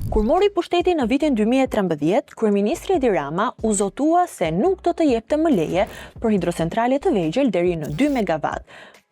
Kur mori pushtetin në vitin 2013, kryeministri Edi Rama u zotua se nuk do të jepte më leje për hidrocentrale të vegjël deri në 2 megawatt.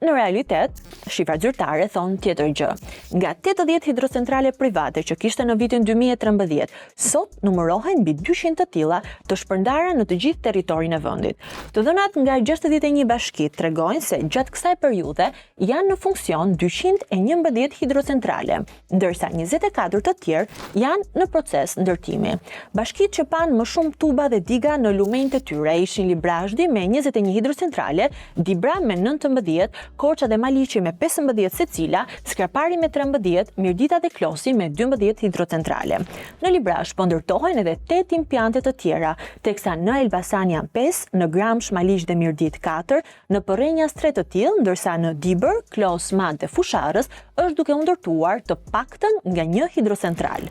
Në realitet, shifrat zyrtare thonë tjetër gjë. Nga 80 hidrocentrale private që kishte në vitin 2013, sot numërohen mbi 200 të tilla të shpërndara në të gjithë territorin e vendit. Të dhënat nga 61 bashkitë tregojnë se gjatë kësaj periudhe janë në funksion 211 hidrocentrale, ndërsa 24 të tjerë janë në proces ndërtimi. Bashkitë që panë më shumë tuba dhe diga në lumenjtë e tyre ishin Librazhdi me 21 hidrocentrale, Dibra me 19, Korça dhe Maliqi me 15 secila, Skrapari me 13, Mirdita dhe Klosi me 12 hidrocentrale. Në Librazh po ndërtohen edhe 8 impiante të tjera, teksa në Elbasan janë 5, në Gramsh, Maliq dhe Mirdit 4, në Porrenjas 3 të tillë, ndërsa në Dibër, Klos, Mad dhe Fusharës është duke u ndërtuar të paktën nga 1 hidrocentral.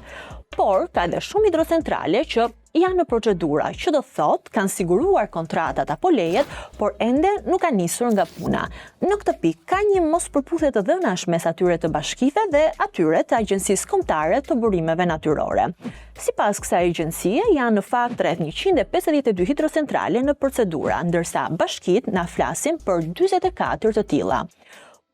Por ka edhe shumë hidrocentrale që janë në procedura, që do thot kanë siguruar kontratat apo lejet, por ende nuk kanë nisur nga puna. Në këtë pikë ka një mospërputhje të dhënash mes atyre të bashkive dhe atyre të Agjencisë Kombëtare të Burimeve Natyrore. Sipas kësaj agjencie, janë në fakt rreth 152 hidrocentrale në procedura, ndërsa bashkitë na flasin për 44 të tilla.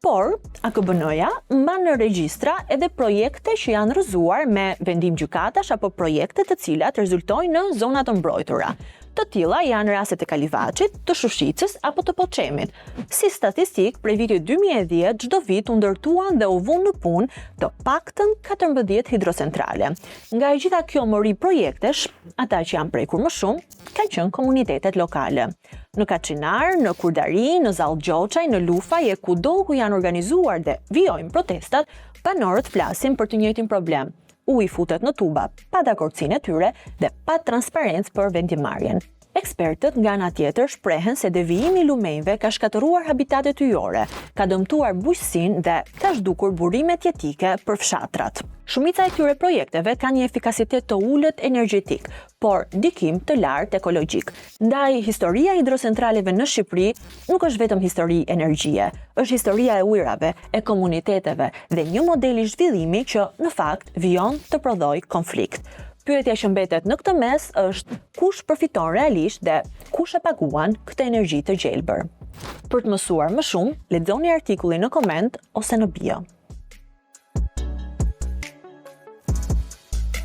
Por, AKBN-ja mban në regjistra edhe projekte që janë rrëzuar me vendim gjykatash apo projekte të cilat rezultojnë në zona të mbrojtura. Të tilla janë rastet e Kalivaçit, të Shushicës apo të Poçemit. Si statistik, prej vitit 2010 çdo vit u ndërtuan dhe u vënë në punë të paktën 14 hidrocentrale. Nga e gjitha kjo mori projektesh, ata që janë prekur më shumë kanë qenë komunitetet lokale. Në Kaçinar, në Kurdari, në Zallë Gjoçaj, në Lufaj e kudo ku janë organizuar dhe vijojnë protestat, banorët flasin për të njëjtin problem. Uji futet në tuba, pa dakordsinë e tyre dhe pa transparencë për vendimarrjen. Ekspertët nga ana tjetër shprehen se devijimi i lumenjve ka shkatëruar habitatet yjore, ka dëmtuar bujqësinë dhe ka zhdukur burimet jetike për fshatrat. Shumica e këtyre projekteve kanë një efikasitet të ulët energjetik, por ndikim të lartë ekologjik. Ndaj historia e hidrocentraleve në Shqipëri nuk është vetëm histori energjie, është historia e ujrave, e komuniteteve dhe një model i zhvillimi që në fakt vijon të prodhojë konflikt. Pyetja që mbetet në këtë mes është kush përfiton realisht dhe kush e paguan këtë energji të gjelbër. Për të mësuar më shumë, lexoni artikullin në koment ose në bio.